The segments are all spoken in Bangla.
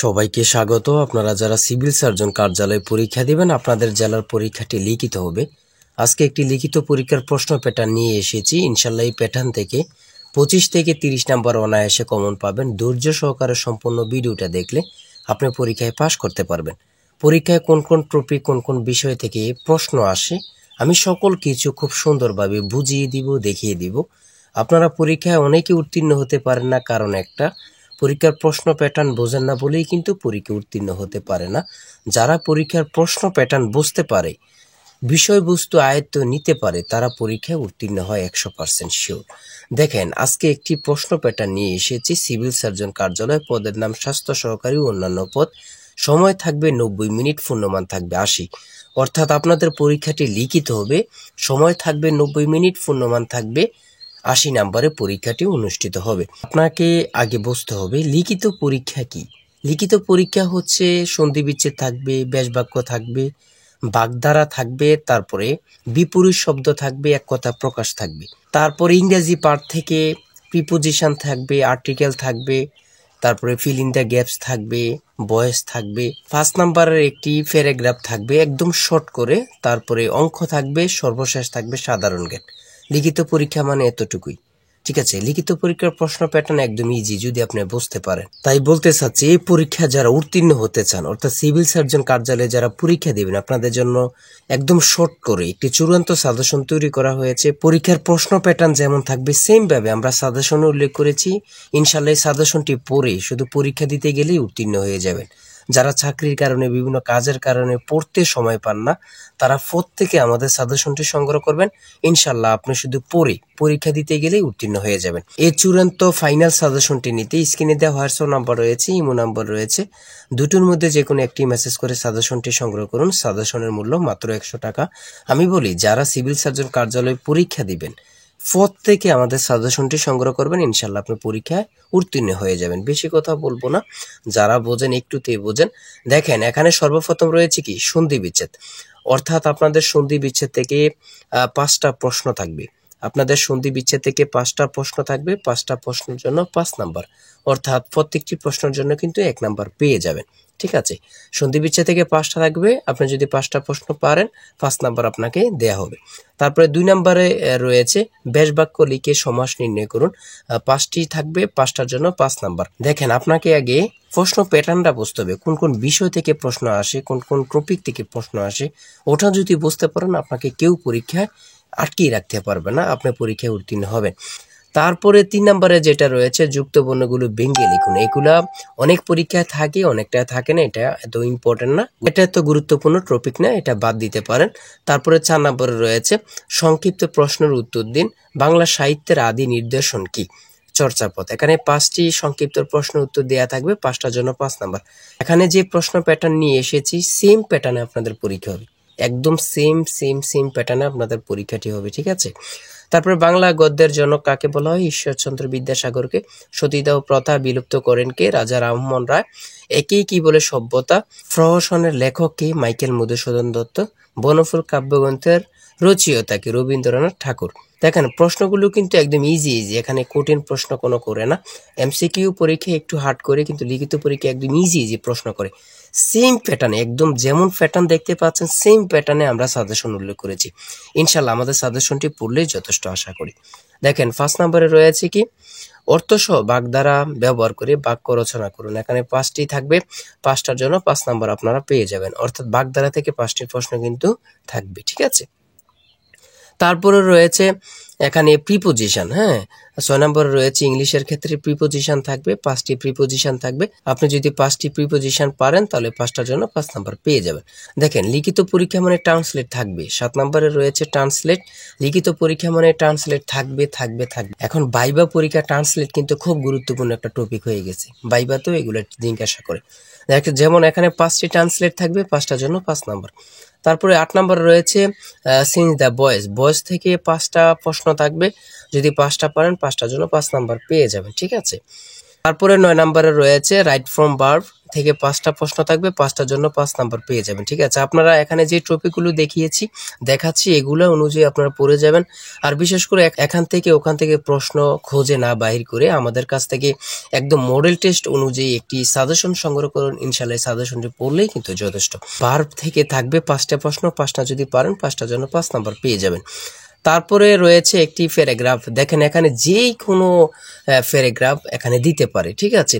সবাইকে স্বাগত। আপনারা যারা সিভিল সার্জন কার্যালয়ে পরীক্ষা দিবেন, আপনাদের জেলার পরীক্ষাটি লিখিত হবে। আজকে একটি লিখিত পরীক্ষার প্রশ্ন প্যাটার্ন নিয়ে এসেছি। ইনশাল্লাহ এই প্যাটার্ন থেকে 25 থেকে 30 নাম্বার অনায়াসে কমন পাবেন। ধৈর্য সহকারে সম্পূর্ণ ভিডিওটা দেখলে আপনি পরীক্ষায় পাশ করতে পারবেন। পরীক্ষায় কোন কোন টপিক, কোন কোন বিষয় থেকে প্রশ্ন আসে, আমি সকল কিছু খুব সুন্দরভাবে বুঝিয়ে দিব, দেখিয়ে দিব। আপনারা পরীক্ষায় অনেকে উত্তীর্ণ হতে পারেন না, কারণ একটা পরীক্ষার প্রশ্ন প্যাটার্ন বোঝেন না বলেই কিন্তু পরীক্ষা উত্তীর্ণ হতে পারে না। যারা পরীক্ষার প্রশ্ন প্যাটার্ন বুঝতে পারে, বিষয়বস্তু আয়ত্ত নিতে পারে, তারা পরীক্ষায় উত্তীর্ণ হয় 100% শিওর। দেখেন, আজকে একটি প্রশ্ন প্যাটার্ন নিয়ে এসেছি। সিভিল সার্জন কার্যালয়, পদের নাম স্বাস্থ্য সহকারী, অন্যান্য পদ। সময় থাকবে 90 মিনিট, পূর্ণমান থাকবে 80। অর্থাৎ আপনাদের পরীক্ষাটি লিখিত হবে, সময় থাকবে 90 মিনিট, পূর্ণমান থাকবে 80 নাম্বারে পরীক্ষাটি অনুষ্ঠিত হবে। আপনাকে আগে বুঝতে হবে লিখিত পরীক্ষা কি। লিখিত পরীক্ষা হচ্ছে সন্ধি বিচ্ছেদ থাকবে, ব্যাসবাক্য থাকবে, বাগধারা থাকবে, তারপরে বিপরীত শব্দ থাকবে, এক কথা প্রকাশ থাকবে, তারপরে ইংরেজি পার্ট থেকে প্রিপোজিশন থাকবে, আর্টিকেল থাকবে, তারপরে ফিল ইন দ্য গ্যাপস থাকবে, ভয়েস থাকবে, 5 নাম্বারের একটি প্যারাগ্রাফ থাকবে একদম শর্ট করে, তারপরে অঙ্ক থাকবে, সর্বশেষ থাকবে সাধারণ জ্ঞান। লিখিত পরীক্ষা মানে এতটুকুই, ঠিক আছে। লিখিত পরীক্ষার প্রশ্ন প্যাটার্ন একদম ইজি যদি আপনি বুঝতে পারেন। তাই বলতে চাচ্ছি, এই পরীক্ষা যারা উত্তীর্ণ হতে চান, অর্থাৎ সিভিল সার্জন কার্যালয়ে যারা পরীক্ষা দেবেন, আপনাদের জন্য একদম শর্ট করে একটি চূড়ান্ত সাজেশন তৈরি করা হয়েছে। পরীক্ষার প্রশ্ন প্যাটার্ন যেমন থাকবে সেম ভাবে আমরা সাজেশনে উল্লেখ করেছি। ইনশাল্লাহ এই সাজেশনটি পড়ে শুধু পরীক্ষা দিতে গেলেই উত্তীর্ণ হয়ে যাবেন। যারা চাকরির কারণে, বিভিন্ন কাজের কারণে পড়তে সময় পান না, তারা প্রত্যেকে আমাদের সাজেশনটি সংগ্রহ করবেন। ইনশাল্লাহ আপনি শুধু পড়ে পরীক্ষা দিতে গেলেই উত্তীর্ণ হয়ে যাবেন। এই চূড়ান্ত ফাইনাল সাজেশনটি নিতে স্ক্রিনে দেওয়া হোয়াটসঅ্যাপ নাম্বার রয়েছে, ইমো নাম্বার রয়েছে, দুটোর মধ্যে যে কোনো একটি মেসেজ করে সাজেশনটি সংগ্রহ করুন। সাজেশনের মূল্য মাত্র 100 টাকা। আমি বলি, যারা সিভিল সার্জন কার্যালয়ে পরীক্ষা দিবেন, প্রত্যেকে আমাদের সাজেশনটি সংগ্রহ করবেন। ইনশাল্লাহ আপনি পরীক্ষায় উত্তীর্ণ হয়ে যাবেন। বেশি কথা বলবো না, যারা বোঝেন একটুতেই বোঝেন। দেখেন, এখানে সর্বপ্রথম রয়েছে কি সন্ধি বিচ্ছেদ, অর্থাৎ আপনাদের সন্ধি বিচ্ছেদ থেকে 5টা প্রশ্ন থাকবে। আপনাদের সন্ধি বিচ্ছেদ থেকে 5টা প্রশ্ন থাকবে, 5টা প্রশ্নের জন্য 5 নাম্বার, অর্থাৎ প্রত্যেকটি প্রশ্নের জন্য কিন্তু 1 নাম্বার পেয়ে যাবেন, ঠিক আছে। সন্ধি বিচ্ছেদ থেকে 5টা থাকবে, আপনি যদি 5টা প্রশ্ন পারেন 5 নাম্বার আপনাকে দেয়া হবে। তারপরে 2 নাম্বারে রয়েছে ব্যাস বাক্য লিখে সমাস নির্ণয় করুন। 5টি থাকবে, 5টার জন্য 5 নাম্বার। দেখেন, আপনাকে আগে প্রশ্ন প্যাটার্নটা বুঝতে হবে, কোন কোন বিষয় থেকে প্রশ্ন আসে, কোন কোন টপিক থেকে প্রশ্ন আসে। ওটা যদি বুঝতে পারেন, আপনাকে কেউ পরীক্ষায় আটকিয়ে রাখতে পারবে না, আপনি পরীক্ষায় উত্তীর্ণ হবেন। তারপরে 3 নম্বরে যেটা রয়েছে, যুক্ত বর্ণগুলো ভেঙে লিখুন। এগুলা অনেক পরীক্ষায় থাকে, অনেকটা থাকে না, এটা এত ইম্পর্টেন্ট না, এটা এত গুরুত্বপূর্ণ টপিক না, এটা বাদ দিতে পারেন। তারপরে 4 নম্বরে রয়েছে সংক্ষিপ্ত প্রশ্নের উত্তর দিন, বাংলা সাহিত্যের আদি নিদর্শন কি, চর্চাপদ। এখানে 5টি সংক্ষিপ্ত প্রশ্ন উত্তর দেয়া থাকবে, 5টার জন্য 5 নাম্বার। এখানে যে প্রশ্ন প্যাটার্ন নিয়ে এসেছি, সেম প্যাটার্নে আপনাদের পরীক্ষা হবে, একদম সেম প্যাটার্নে আপনাদের পরীক্ষাটি হবে, ঠিক আছে। তারপরে বাংলা গদ্যের জনক কাকে বলা হয়, ঈশ্বরচন্দ্র বিদ্যাসাগরকে। সতীদাহ প্রথা বিলুপ্ত করেন কে, রাজা রামমোহন রায়। একেই কি বলে সভ্যতা, প্রহসনের লেখক কে, মাইকেল মধুসূদন দত্ত। বনফুল কাব্যগ্রন্থের রচয়িতা কে, রবীন্দ্রনাথ ঠাকুর। দেখেন, প্রশ্নগুলো কিন্তু একদম ইজি, এখানে কঠিন প্রশ্ন কোনো করে না। এমসিকিউ পরীক্ষা একটু হার্ড করে, কিন্তু লিখিত পরীক্ষা একদম ইজি প্রশ্ন করে। সেম প্যাটার্নে, একদম যেমন প্যাটার্ন দেখতে পাচ্ছেন সেম প্যাটার্নে আমরা সাজেশন উল্লেখ করেছি। ইনশাল্লাহ আমাদের সাজেশনটি পড়লেই যথেষ্ট, আশা করি। দেখেন, 5 নম্বরে রয়েছে কি অর্থসহ বাগধারা ব্যবহার করে বাক্য রচনা করুন। এখানে 5টি থাকবে, 5টার জন্য 5 নাম্বার আপনারা পেয়ে যাবেন, অর্থাৎ বাগধারা থেকে 5টি প্রশ্ন কিন্তু থাকবে, ঠিক আছে। তারপরে রয়েছে এখানে প্রিপোজিশন, হ্যাঁ। 6 নম্বরে রয়েছে ইংলিশের ক্ষেত্রে প্রিপোজিশন থাকবে, 5টি প্রিপোজিশন থাকবে। আপনি যদি 5টি প্রিপোজিশন পারেন, তাহলে 5টার জন্য 5 নাম্বার পেয়ে যাবেন। দেখেন, লিখিত পরীক্ষা মানে ট্রান্সলেট থাকবে। 7 নম্বরে রয়েছে ট্রান্সলেট। লিখিত পরীক্ষা মানে ট্রান্সলেট থাকবে। এখন ভাইবা পরীক্ষা ট্রান্সলেট কিন্তু খুব গুরুত্বপূর্ণ একটা টপিক হয়ে গেছে, ভাইবা তো এগুলো জিজ্ঞাসা করে। যেমন এখানে 5টি ট্রান্সলেট থাকবে, 5টার জন্য 5 নাম্বার। তারপরে 8 নম্বরে রয়েছে সিন্স দ্য ভয়েস থেকে 5টা প্রশ্ন থাকবে, যদি 5টা পারেন 5টার জন্য 5 নাম্বার পেয়ে যাবেন, ঠিক আছে। তারপরে 9 নম্বরে রয়েছে রাইট ফ্রম ভার্ব থেকে 5টা প্রশ্ন থাকবে, 5টার জন্য 5 নাম্বার পেয়ে যাবেন। ঠিক আছে, আপনারা এখানে যে টপিকগুলো দেখাচ্ছি এগুলো অনুযায়ী আপনারা পড়ে যাবেন। আর বিশেষ করে এখান থেকে ওখান থেকে প্রশ্ন খোঁজে না বাহির করে আমাদের কাছ থেকে একদম মডেল টেস্ট অনুযায়ী একটি সাজেশন সংগ্রহ করুন। ইনশাআল্লাহ সাজেশনটি পড়লেই কিন্তু যথেষ্ট। ভার্ব থেকে থাকবে 5টা প্রশ্ন, 5টা যদি পারেন 5টার জন্য 5 নাম্বার পেয়ে যাবেন। তারপরে রয়েছে একটি প্যারাগ্রাফ। দেখেন এখানে যেই কোনো প্যারাগ্রাফ এখানে দিতে পারে। ঠিক আছে,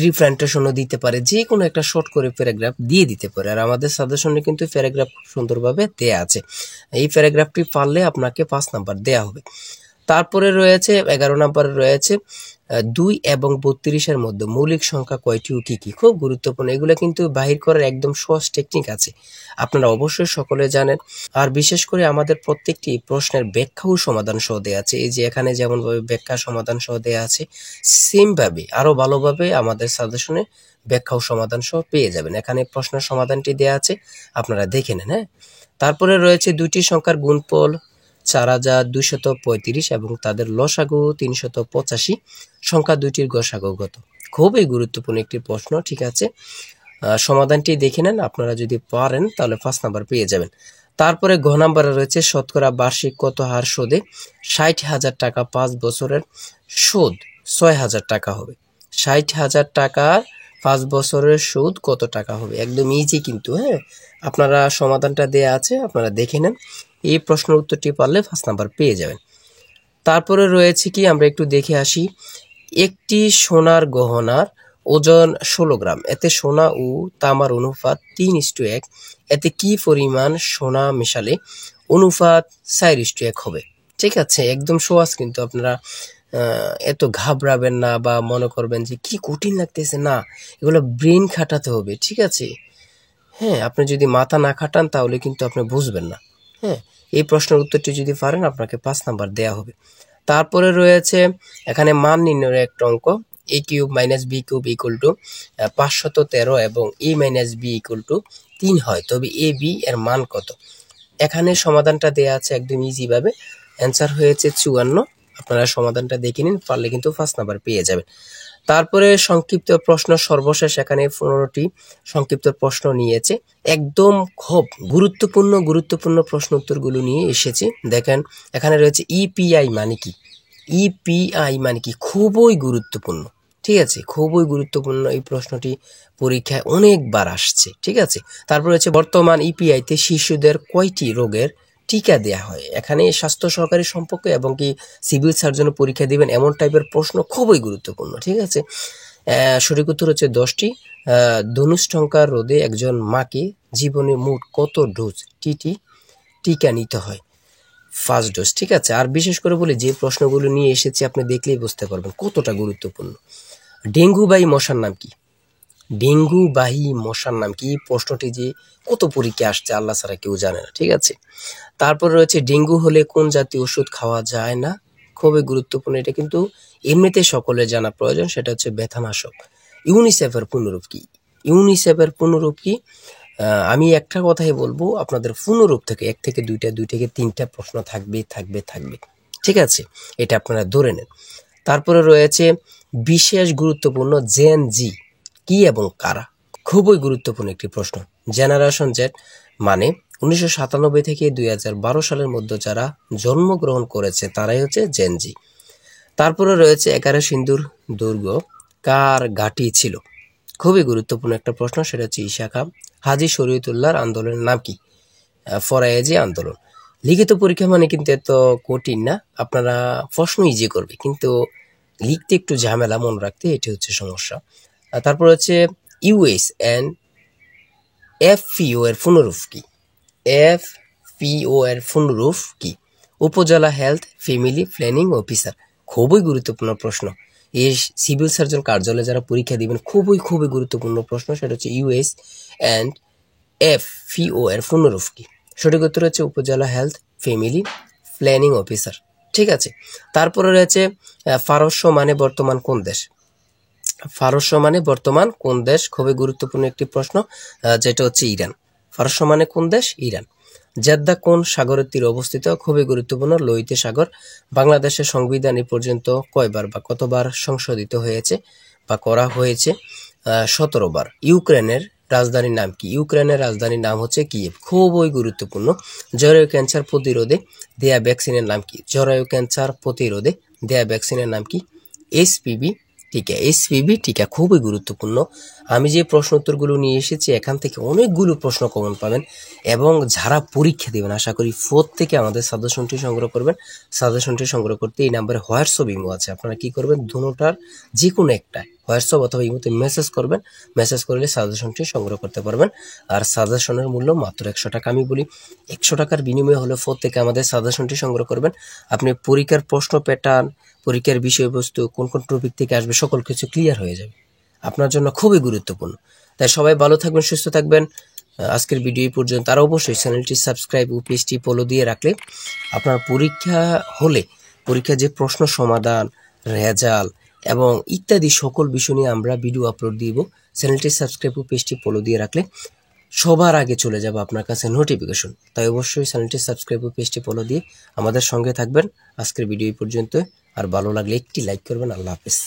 রিপ্রেজেন্টেশনও দিতে পারে, যে কোনো একটা শর্ট করে প্যারাগ্রাফ দিয়ে দিতে পারে। আর আমাদের সাজেশনে কিন্তু প্যারাগ্রাফ খুব সুন্দরভাবে দেয়া আছে। এই প্যারাগ্রাফটি পারলে আপনাকে 5 নাম্বার দেয়া হবে। তারপরে রয়েছে 11 নাম্বারে রয়েছে 2 এবং 32-এর মধ্যে মৌলিক সংখ্যা কয়টি ও কি কি। খুব গুরুত্বপূর্ণ, এগুলো কিন্তু বাহির করার একদম সহজ টেকনিক আছে, আপনারা অবশ্যই সকলে জানেন। আর বিশেষ করে আমাদের প্রত্যেকটি প্রশ্নের ব্যাখ্যা ও সমাধান সহ দেয়া আছে। এই যে এখানে যেমনভাবে ব্যাখ্যা সমাধান সহ দেয়া আছে, সেম ভাবে আরো ভালোভাবে আমাদের সাজেশনে ব্যাখ্যা ও সমাধান সহ পেয়ে যাবেন। এখানে প্রশ্নের সমাধানটি দেয়া আছে, আপনারা দেখে নেন। হ্যাঁ, তারপরে রয়েছে দুইটি সংখ্যার গুণফল 4235 এবং তাদের লসাগু 385, সংখ্যা দুইটির গসাগু কত। খুবই গুরুত্বপূর্ণ একটি প্রশ্ন। ঠিক আছে, সমাধানটি দেখে নেন, আপনারা যদি পারেন তাহলে 5 নাম্বার পেয়ে যাবেন। তারপরে ঘ নাম্বারে রয়েছে শতকরা বার্ষিক কত হার সুদে 60,000 টাকা 5 বছরের সুদ 6,000 টাকা হবে। 60,000 টাকার 5 বছরের সুদ কত টাকা হবে, একদম ইজি কিন্তু। হ্যাঁ, আপনারা সমাধানটা দেয়া আছে, আপনারা দেখে নেন। এই প্রশ্নের উত্তরটি পারলে 5 নাম্বার পেয়ে যাবেন। তারপরে রয়েছে কি, আমরা একটু দেখে আসি। একটি সোনার গহনার ওজন 16 গ্রাম, এতে সোনা ও তামার অনুপাত 3:1, এতে কি পরিমাণ সোনা মেশালে অনুপাত 4:1 হবে। ঠিক আছে, একদম সহজ কিন্তু, আপনারা এত ঘাবড়াবেন না বা মনে করবেন যে কি কঠিন লাগতেছে, না, এগুলো ব্রেন খাটাতে হবে। ঠিক আছে, হ্যাঁ, আপনি যদি মাথা না খাটান তাহলে কিন্তু আপনি বুঝবেন না। হ্যাঁ, এই প্রশ্নের উত্তরটি যদি পারেন আপনাকে 5 নাম্বার দেয়া হবে। তারপরে রয়েছে এখানে মান নির্ণয়ের একটা অঙ্ক, a cube minus b cube equal to 513 এবং a minus b equal to 3 হয়, তবে a b এর মান কত। এখানে সমাধানটা দেয়া আছে একদম ইজি ভাবে, অ্যান্সার হয়েছে 54। আপনারা সমাধানটা দেখে নিন, পারলে কিন্তু 5 নাম্বার পেয়ে যাবেন। তারপরে সংক্ষিপ্ত প্রশ্ন সর্বশেষ, এখানে 15টি সংক্ষিপ্ত প্রশ্ন নিয়েছে, একদম খুব গুরুত্বপূর্ণ প্রশ্ন উত্তরগুলো নিয়ে এসেছে। দেখেন এখানে রয়েছে ইপিআই মানে কি। ইপিআই মানে কি খুবই গুরুত্বপূর্ণ। ঠিক আছে, খুবই গুরুত্বপূর্ণ এই প্রশ্নটি পরীক্ষায় অনেকবার আসছে। ঠিক আছে, তারপর হচ্ছে বর্তমান ইপিআইতে শিশুদের কয়টি রোগের টিকা দেয়া হয়। এখানে স্বাস্থ্য সহকারী সম্পর্কে এবং কি সিভিল সার্জনের পরীক্ষা দিবেন এমন টাইপের প্রশ্ন খুবই গুরুত্বপূর্ণ। ঠিক আছে, সঠিক উত্তর হচ্ছে 10টি। ধনুষ্টঙ্কার রোধে একজন মাকে জীবনে মোট কত ডোজ টিকা নিতে হয়, 5 ডোজ। ঠিক আছে, আর বিশেষ করে বলি যে প্রশ্নগুলো নিয়ে এসেছি আপনি দেখলেই বুঝতে পারবেন কতটা গুরুত্বপূর্ণ। ডেঙ্গুবাহী মশার নাম কি, ডেঙ্গুবাহী মশার নাম কি, প্রশ্নটি যে কত পরীক্ষা আসছে আল্লাহ ছাড়া কেউ জানে না। ঠিক আছে, তারপর রয়েছে ডেঙ্গু হলে কোন জাতীয় ওষুধ খাওয়া যায় না, খুবই গুরুত্বপূর্ণ, এটা কিন্তু এমনিতে সকলের জানা প্রয়োজন, সেটা হচ্ছে ব্যথানাশক। ইউনিসেফের পুনরূপ কি, ইউনিসেফের পুনরূপ কি, আমি একটা কথাই বলবো, আপনাদের পুনরূপ থেকে 1 থেকে 2টা 2 থেকে 3টা প্রশ্ন থাকবে। ঠিক আছে, এটা আপনারা ধরে নেন। তারপরে রয়েছে বিশেষ গুরুত্বপূর্ণ জেন জি কি এবং কারা, খুবই গুরুত্বপূর্ণ একটি প্রশ্ন। জেনারেশন জেড মানে 1997 থেকে 2012 সালের মধ্যে যারা জন্মগ্রহণ করেছে তারাই হচ্ছে জেন জি। তারপরে রয়েছে 11 সিন্ধুর দুর্গ কার ঘাঁটি ছিল, খুবই গুরুত্বপূর্ণ একটা প্রশ্ন, সেটা হচ্ছে ইশাখা। হাজী শরীয়তুল্লাহর আন্দোলনের নাম কি, ফরায়েজি আন্দোলন। লিখিত পরীক্ষা মানে কিন্তু এত কঠিন না, আপনারা প্রশ্ন ইজি করবে কিন্তু লিখতে একটু ঝামেলা, মনে রাখতে, এটি হচ্ছে সমস্যা। তারপর হচ্ছে ইউএস এন্ড এফপিও এর পুনরূপ কি, এফপিও এর পুনরূপ কি, উপজেলা হেলথ ফ্যামিলি প্ল্যানিং অফিসার, খুবই গুরুত্বপূর্ণ প্রশ্ন। এই সিভিল সার্জন কার্যালয়ে যারা পরীক্ষা দিবেন খুবই গুরুত্বপূর্ণ প্রশ্ন, সেটা হচ্ছে ইউএস এন্ড এফপিও এর পুনরূপ কি। সঠিক উত্তর হচ্ছে উপজেলা হেলথ ফ্যামিলি প্ল্যানিং অফিসার। ঠিক আছে, তারপরে রয়েছে পারস্য মানে বর্তমান কোন দেশ, পারস্য মানে বর্তমান কোন দেশ, খুবই গুরুত্বপূর্ণ একটি প্রশ্ন, যেটা হচ্ছে ইরান। পারস্য মানে কোন দেশ, ইরান। জেদ্দা কোন সাগরের তীরে অবস্থিত, খুবই গুরুত্বপূর্ণ, লোহিত সাগর। বাংলাদেশের সংবিধান এ পর্যন্ত কয়বার বা কতবার সংশোধিত হয়েছে বা করা হয়েছে, 17 বার। ইউক্রেনের রাজধানীর নাম কি? ইউক্রেনের রাজধানীর নাম হচ্ছে কিয়েভ। খুবই গুরুত্বপূর্ণ। জরায়ু ক্যান্সার প্রতিরোধে দেয়া ভ্যাকসিনের নাম কি? জরায়ু ক্যান্সার প্রতিরোধে দেয়া ভ্যাকসিনের নাম কি? HPV টিকা। HPV টিকা খুবই গুরুত্বপূর্ণ। আমি যে প্রশ্ন উত্তরগুলো নিয়ে এসেছি এখান থেকে অনেকগুলো প্রশ্ন কমন পাবেন এবং যারা পরীক্ষা দেবেন আশা করি থেকে আমাদের সাজেশনটি সংগ্রহ করবেন। সাজেশনটি সংগ্রহ করতে এই নাম্বারে হোয়াটসঅ্যাপ ইমো আছে, আপনারা কি করবেন দুটোটার যে কোনো একটা হোয়াটসঅ্যাপ অথবা ইমোতে মেসেজ করবেন। মেসেজ করলে সাজেশনটি সংগ্রহ করতে পারবেন। আর সাজেশনের মূল্য মাত্র 100 টাকা। আমি বলি 100 টাকার বিনিময়ে হলে থেকে আমাদের সাজেশনটি সংগ্রহ করবেন। আপনি পরীক্ষার প্রশ্ন প্যাটার্ন, পরীক্ষার বিষয়বস্তু, কোন কোন টপিক থেকে আসবে সকল কিছু ক্লিয়ার হয়ে যাবে। আপনার জন্য খুবই গুরুত্বপূর্ণ। তাই সবাই ভালো থাকবেন, সুস্থ থাকবেন। আজকের ভিডিও এই পর্যন্ত। আর অবশ্যই চ্যানেলটি সাবস্ক্রাইব ও পেজটি ফলো দিয়ে রাখলে আপনার পরীক্ষা হলে পরীক্ষার যে প্রশ্ন সমাধান, রেজাল্ট এবং ইত্যাদি সকল বিষয় নিয়ে আমরা ভিডিও আপলোড দিব। চ্যানেলটি সাবস্ক্রাইব ও পেজটি ফলো দিয়ে রাখলে সবার আগে চলে যাবে আপনার কাছে নোটিফিকেশন। তাই অবশ্যই চ্যানেলটি সাবস্ক্রাইব ও পেজটি ফলো দিয়ে আমাদের সঙ্গে থাকবেন। আজকের ভিডিও এই পর্যন্ত। আর ভালো লাগলে একটি লাইক করবেন। আল্লাহ হাফেজ।